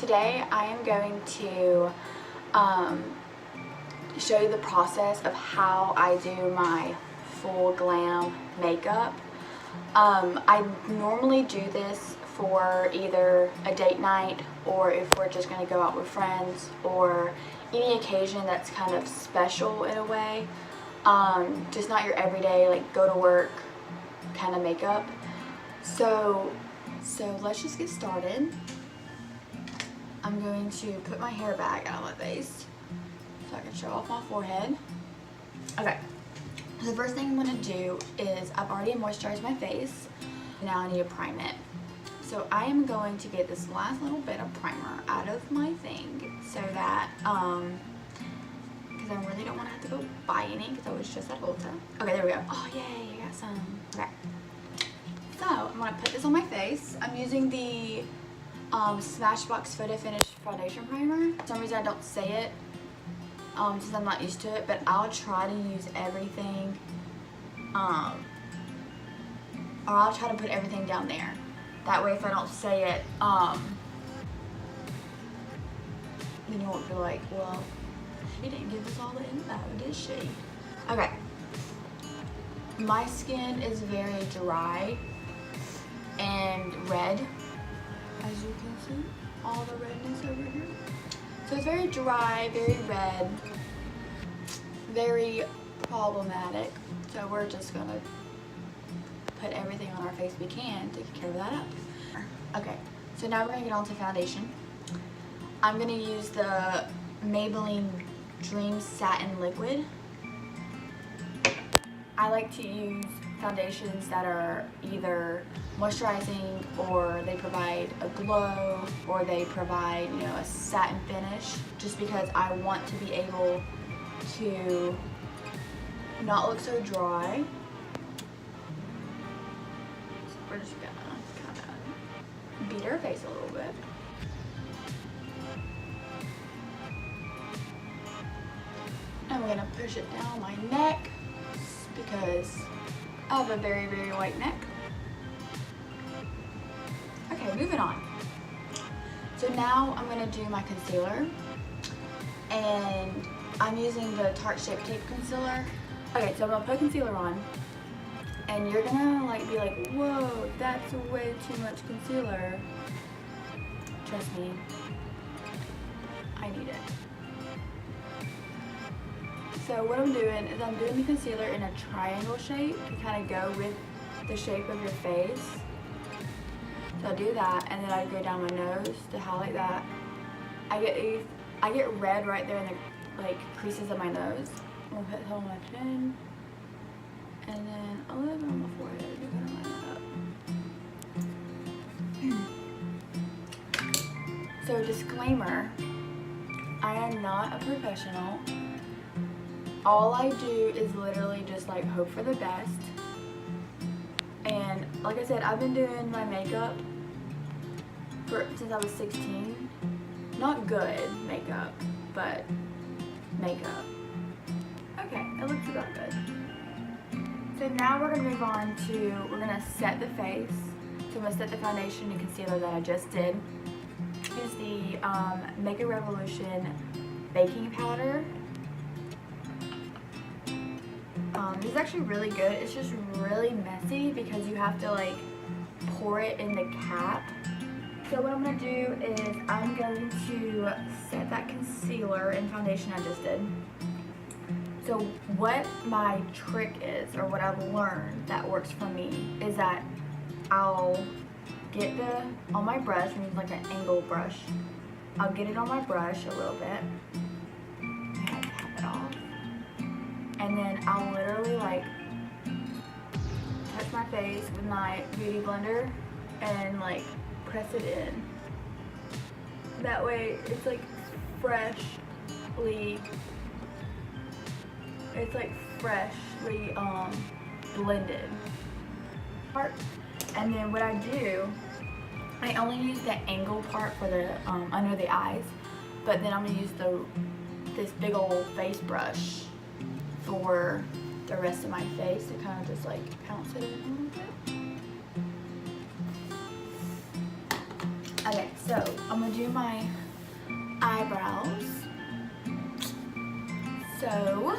today I am going to show you the process of how I do my full glam makeup. I normally do this for either a date night or if we're just going to go out with friends or any occasion that's kind of special in a way. Just not your everyday, like, go to work kind of makeup. So let's just get started. I'm going to put my hair back out of my face so I can show off my forehead. Okay, so the first thing I'm going to do is I've already moisturized my face. Now I need to prime it. So I am going to get this last little bit of primer out of my thing so that, because I really don't want to have to go buy any because I was just at Ulta. Okay, there we go. Oh yay, I got some. Okay. So I'm going to put this on my face. I'm using the Smashbox Photo Finish Foundation Primer. For some reason I don't say it since I'm not used to it, but I'll try to use everything, or I'll try to put everything down there. That way if I don't say it, then you won't feel like, well, she didn't give us all the info, did she? Okay. My skin is very dry and red, as you can see, all the redness over here. So it's very dry, very red, very problematic. So we're just gonna put everything on our face we can to cover that up. Okay, so now we're gonna get on to foundation. I'm gonna use the Maybelline Dream Satin Liquid. I like to use foundations that are either moisturizing or they provide a glow or they provide, you know, a satin finish, just because I want to be able to not look so dry. So we're just gonna kind of beat our face a little bit. And we're gonna push it down my neck because I have a very, very white neck. Okay, moving on. So now I'm gonna do my concealer, and I'm using the Tarte Shape Tape Concealer. Okay, so I'm gonna put concealer on, and you're gonna like be like, whoa, that's way too much concealer. Trust me, I need it. So what I'm doing is I'm doing the concealer in a triangle shape to kind of go with the shape of your face. So I do that, and then I go down my nose to highlight that. I get red right there in the creases of my nose. I'm gonna put some on my chin, and then a little bit on my forehead to kind of line it up. So disclaimer, I am not a professional. All I do is literally just like hope for the best. And like I said, I've been doing my makeup since I was 16. Not good makeup, but makeup. Okay, it looks about good. So now we're gonna move on to, we're gonna set the face. So I'm gonna set the foundation and concealer that I just did. Use the Make a Revolution baking powder. This is actually really good. It's just really messy because you have to like pour it in the cap. So what I'm going to do is I'm going to set that concealer and foundation I just did. So what my trick is, or what I've learned that works for me, is that I'll get on my brush, and use like an angle brush. I'll get it on my brush a little bit. And tap it off. And then I'll literally like touch my face with my beauty blender and like press it in. That way it's like freshly blended. And then what I do, I only use the angle part for the under the eyes, but then I'm gonna use this big old face brush for the rest of my face to kind of just like pounce it in a little bit. I Okay, so I'm gonna do my eyebrows. So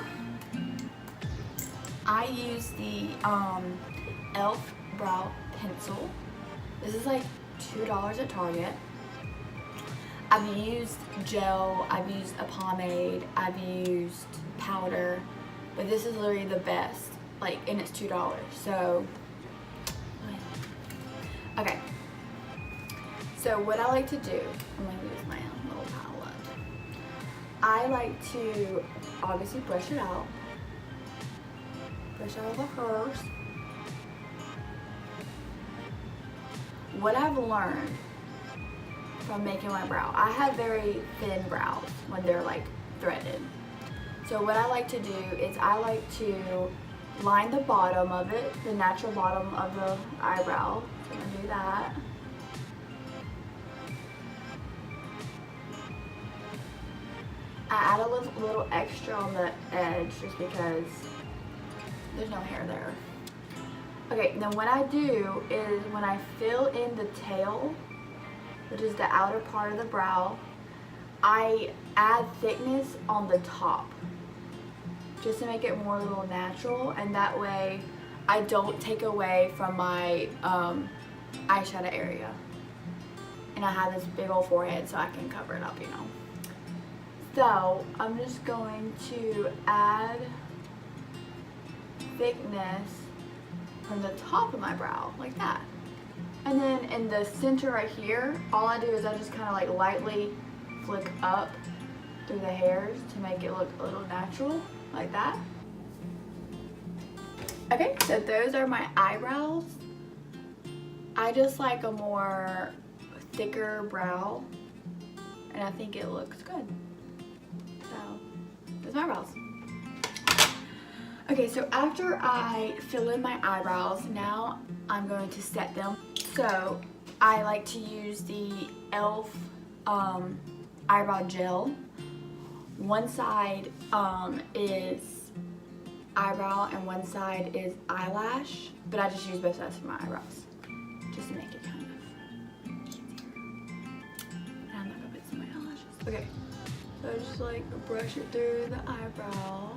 I use the e.l.f. brow pencil. This is like $2 at Target. I've used gel, I've used a pomade, I've used powder, but this is literally the best. Like, and it's $2. So, okay. So what I like to do, I'm gonna use my little palette. I like to obviously brush it out. Brush out the hairs. What I've learned from making my brow, I have very thin brows when they're like threaded. So what I like to do is I like to line the bottom of it, the natural bottom of the eyebrow. So I'm gonna do that. I add a little extra on the edge just because there's no hair there. Okay, then what I do is when I fill in the tail, which is the outer part of the brow, I add thickness on the top just to make it more a little natural, and that way I don't take away from my eyeshadow area. And I have this big old forehead so I can cover it up, you know. So I'm just going to add thickness from the top of my brow, like that. And then in the center right here, all I do is I just kind of like lightly flick up through the hairs to make it look a little natural, like that. Okay, so those are my eyebrows. I just like a more thicker brow, and I think it looks good. So, those are my eyebrows. Okay, so after I fill in my eyebrows, now I'm going to set them. So, I like to use the e.l.f. eyebrow gel. One side is eyebrow and one side is eyelash, but I just use both sides for my eyebrows just to make it kind of easier. And I'm not gonna put some of my eyelashes. Okay, so I just like brush it through the eyebrow.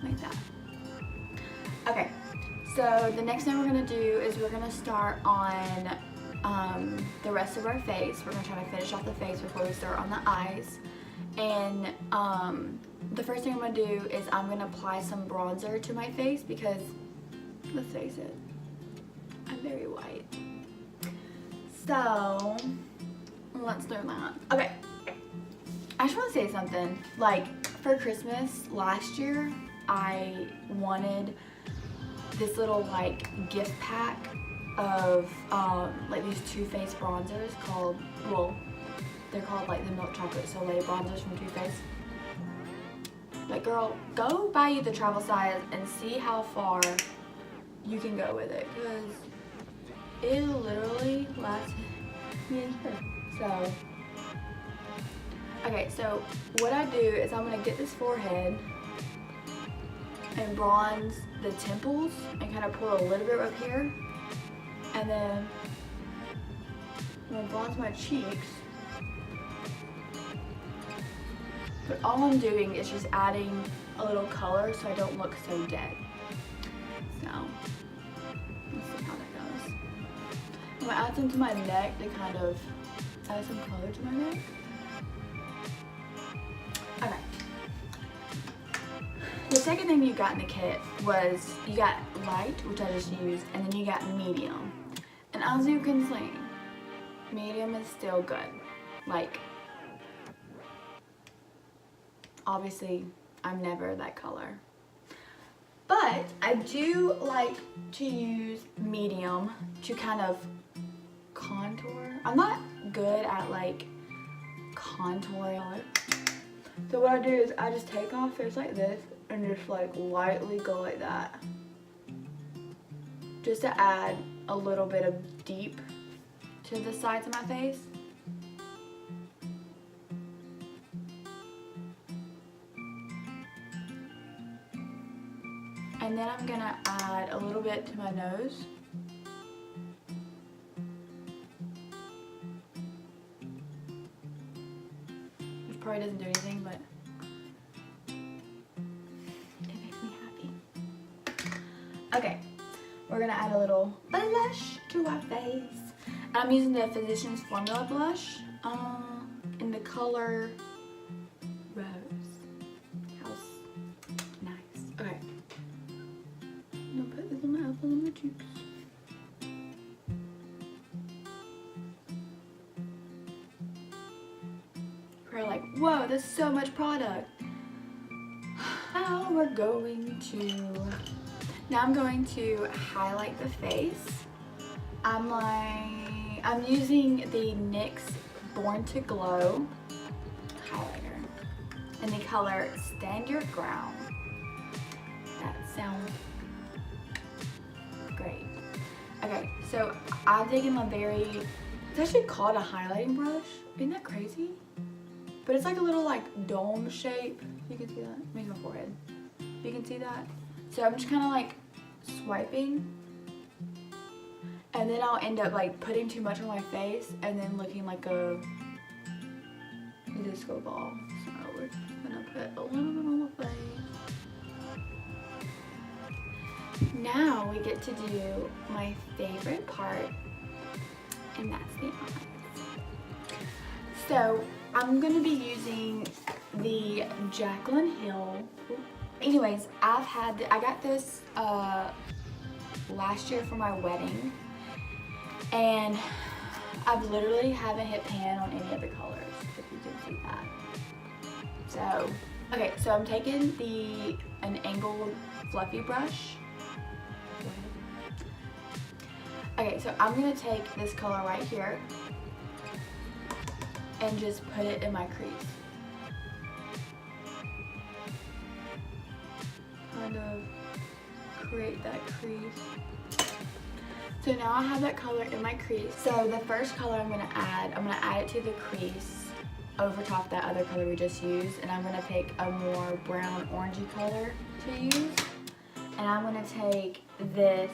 Like that. Okay, so the next thing we're gonna do is we're gonna start on the rest of our face. We're gonna try to finish off the face before we start on the eyes. And the first thing I'm gonna do is I'm gonna apply some bronzer to my face because, let's face it, I'm very white. So let's do that. Okay, I just want to say something. Like, for Christmas last year, I wanted this little like gift pack of like these Too Faced bronzers called, well, they're called like the Milk Chocolate Soleil bronzers from Too Faced. Like, girl, go buy you the travel size and see how far you can go with it, because it literally lasts me a year. So, okay, so what I do is I'm gonna get this forehead and bronze the temples and kind of put a little bit up here, and then I'm gonna bronze my cheeks. But all I'm doing is just adding a little color so I don't look so dead. So, let's see how that goes. I'm gonna add some to my neck to kind of add some color to my neck. Okay. The second thing you got in the kit was you got light, which I just used, and then you got medium. And as you can see, medium is still good. Like, obviously, I'm never that color. But I do like to use medium to kind of contour. I'm not good at like contouring it. So what I do is I just take my face like this and just like lightly go like that. Just to add a little bit of deep to the sides of my face. And And then I'm gonna add a little bit to my nose. Which probably doesn't do anything, but it makes me happy. Okay, we're gonna add a little blush to our face. I'm using the Physicians Formula blush in the color Rose. How's nice. Okay. I'm gonna put this on my apple on my cheeks. Probably like, whoa, that's so much product. Now we're going to, now I'm going to highlight the face. I'm using the NYX Born to Glow highlighter in the color Stand Your Ground. That sounds great. Okay, so I've taken a it's actually called a highlighting brush. Isn't that crazy? But it's like a little like dome shape. You can see that. Maybe my forehead. You can see that. So I'm just kind of like swiping. And then I'll end up like putting too much on my face and then looking like a disco ball. So we're just gonna put a little bit on my face. Now we get to do my favorite part, and that's the eyes. So I'm gonna be using the Jaclyn Hill. Anyways, I got this last year for my wedding. And I literally haven't hit pan on any of the colors, if you can see that. So, okay, so I'm taking an angled fluffy brush. Okay, so I'm gonna take this color right here and just put it in my crease. Kind of create that crease. So now I have that color in my crease. So the first color I'm gonna add it to the crease over top that other color we just used. And I'm gonna pick a more brown orangey color to use. And I'm gonna take this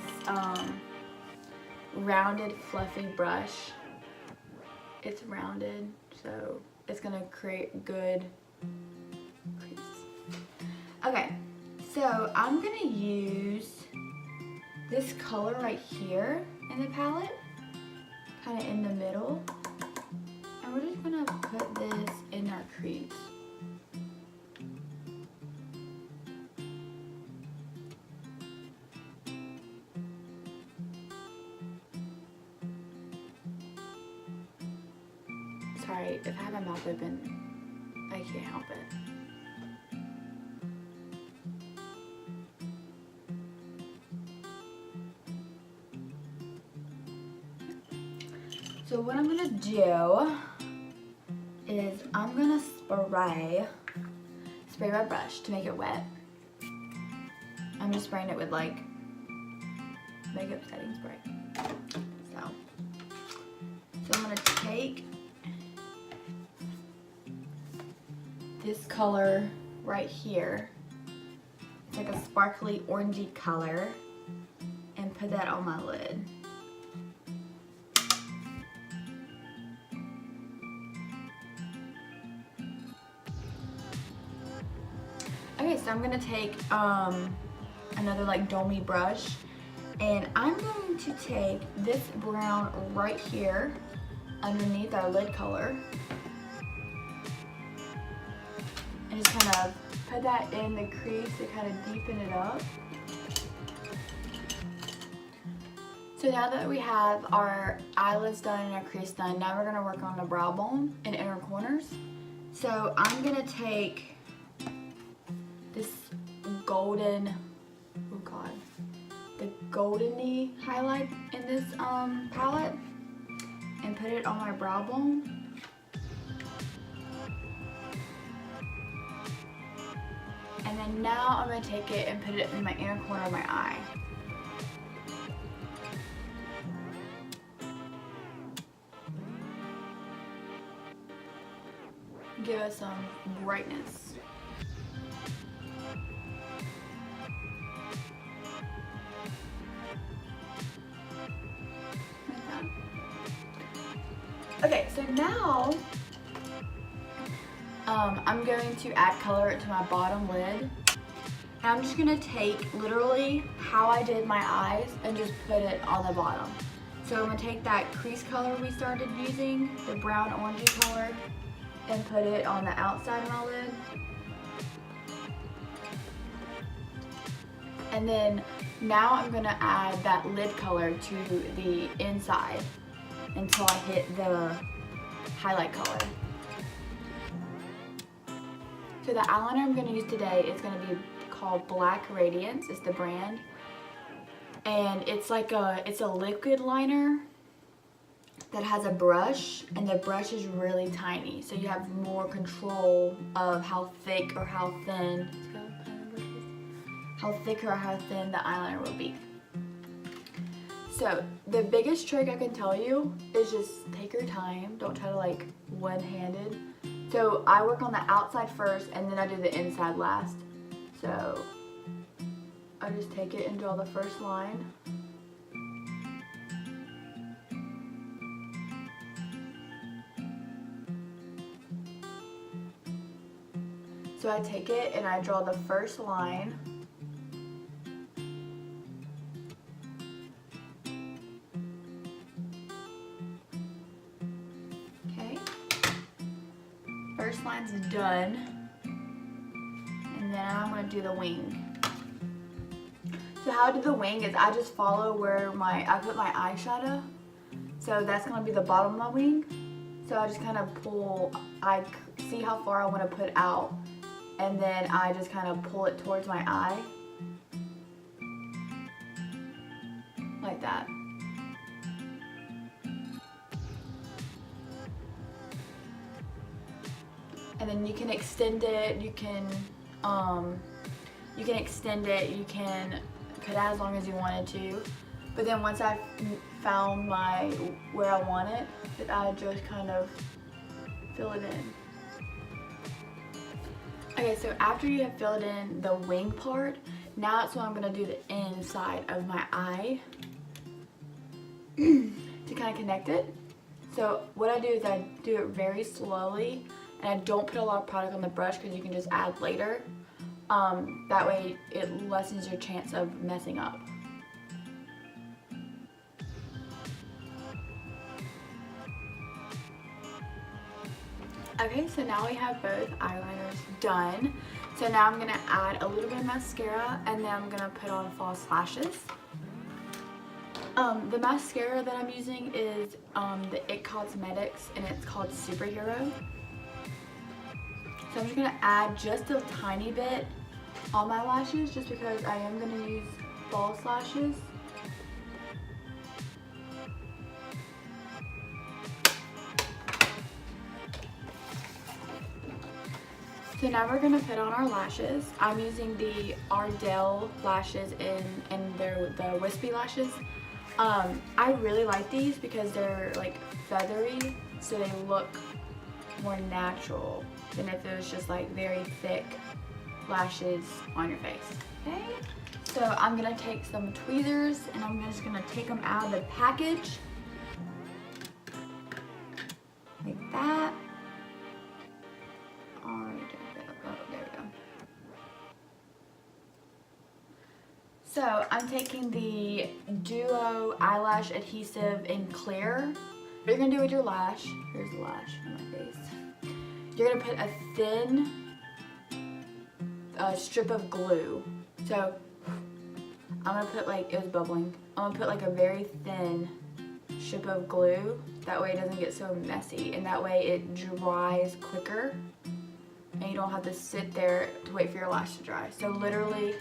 rounded fluffy brush. It's rounded, so it's gonna create good crease. Okay, so I'm gonna use this color right here in the palette, kind of in the middle, and we're just gonna put this in our crease. Sorry, if I have my mouth open, I can't help it. So what I'm gonna do is I'm gonna spray my brush to make it wet. I'm just spraying it with like makeup setting spray. So I'm gonna take this color right here. It's like a sparkly orangey color, and put that on my lid. Okay, so I'm gonna take another like domey brush, and I'm going to take this brown right here underneath our lid color, and just kind of put that in the crease to kind of deepen it up. So now that we have our eyelids done and our crease done, now we're gonna work on the brow bone and inner corners. So I'm gonna take this golden, oh god, the goldeny highlight in this palette, and put it on my brow bone. And then now I'm going to take it and put it in my inner corner of my eye. Give us some brightness. Okay, so now I'm going to add color to my bottom lid. And I'm just gonna take literally how I did my eyes and just put it on the bottom. So I'm gonna take that crease color we started using, the brown orangey color, and put it on the outside of my lid. And then now I'm gonna add that lid color to the inside until I hit the highlight color. So the eyeliner I'm gonna use today is gonna be called Black Radiance, is the brand. And it's like it's a liquid liner that has a brush, and the brush is really tiny. So you have more control of how thick or how thin, the eyeliner will be. So the biggest trick I can tell you is just take your time. Don't try to like one-handed. So I work on the outside first and then I do the inside last. So I just take it and draw the first line. So I take it and I draw the first line. Okay. First line's done. And then I'm going to do the wing. So how I do the wing is I just follow where I put my eyeshadow. So that's going to be the bottom of my wing. So I just kind of pull, I see how far I want to put out. And then I just kind of pull it towards my eye. Like that. And then you can extend it, you can extend it, you can cut out as long as you wanted to. But then once I've found where I want it, then I just kind of fill it in. Okay, so after you have filled in the wing part, now it's when I'm going to do the inside of my eye to kind of connect it. So what I do is I do it very slowly, and I don't put a lot of product on the brush because you can just add later. That way it lessens your chance of messing up. Okay, so now we have both eyeliners done. So now I'm gonna add a little bit of mascara, and then I'm gonna put on false lashes. The mascara that I'm using is the IT Cosmetics, and it's called Superhero. So I'm just gonna add just a tiny bit on my lashes, just because I am gonna use false lashes. So now we're gonna put on our lashes. I'm using the Ardell lashes and they're the Wispy lashes. I really like these because they're like feathery, so they look more natural than if it was just like very thick lashes on your face. Okay. So I'm gonna take some tweezers and I'm just gonna take them out of the package. Like that. So I'm taking the Duo Eyelash Adhesive in Clear. What you're gonna do with your lash, here's the lash on my face. You're gonna put a thin strip of glue. So I'm gonna put like, it was bubbling. I'm gonna put like a very thin strip of glue. That way it doesn't get so messy, and that way it dries quicker. And you don't have to sit there to wait for your lash to dry. So literally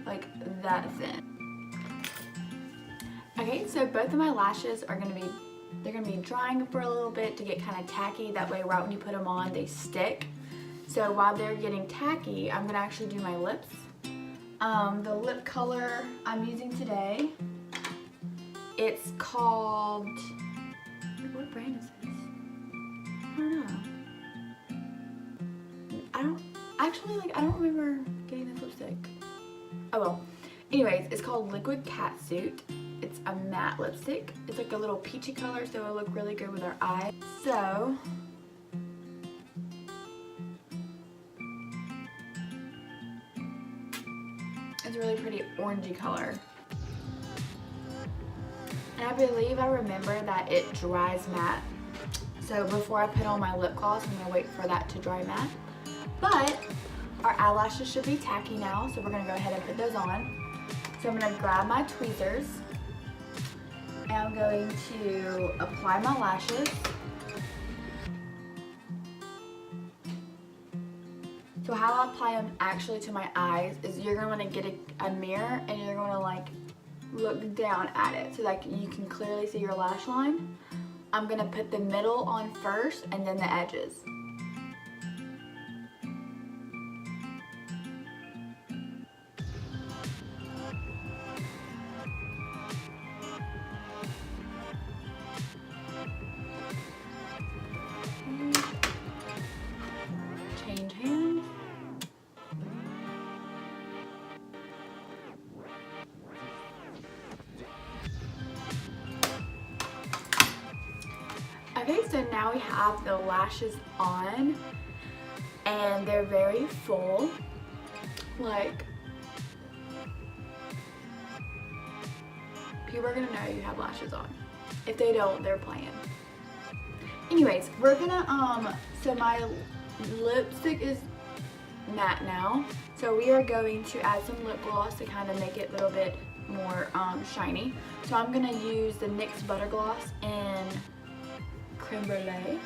like that thin. Okay, so both of my lashes are they're gonna be drying for a little bit to get kind of tacky. That way right when you put them on, they stick. So while they're getting tacky, I'm gonna actually do my lips. The lip color I'm using today, it's called, what brand is this? I don't remember getting this lipstick. Oh well. Anyways, it's called Liquid CatSuit. it's a matte lipstick. It's like a little peachy color, so it'll look really good with our eyes. So it's a really pretty orangey color. And I believe I remember that it dries matte. So before I put on my lip gloss, I'm gonna wait for that to dry matte. But our eyelashes should be tacky now, so we're gonna go ahead and put those on. So I'm gonna grab my tweezers and I'm going to apply my lashes. So how I apply them actually to my eyes is you're gonna wanna get a mirror and you're gonna like look down at it so like you can clearly see your lash line. I'm gonna put the middle on first and then the edges. Change hands. Okay, so now we have the lashes on and they're very full. Like, people are gonna know you have lashes on. If they don't, they're playing. Anyways, we're gonna, so my lipstick is matte now. So we are going to add some lip gloss to kind of make it a little bit more shiny. So I'm gonna use the NYX Butter Gloss in Creme Brulee.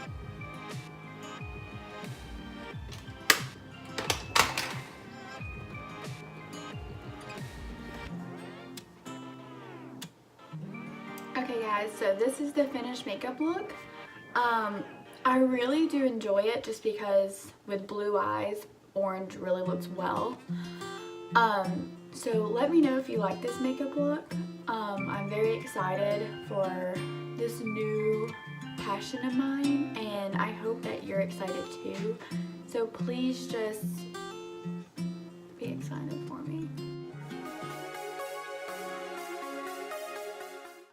Okay guys, so this is the finished makeup look. I really do enjoy it just because with blue eyes, orange really looks well. So let me know if you like this makeup look. I'm very excited for this new passion of mine and I hope that you're excited too. So please just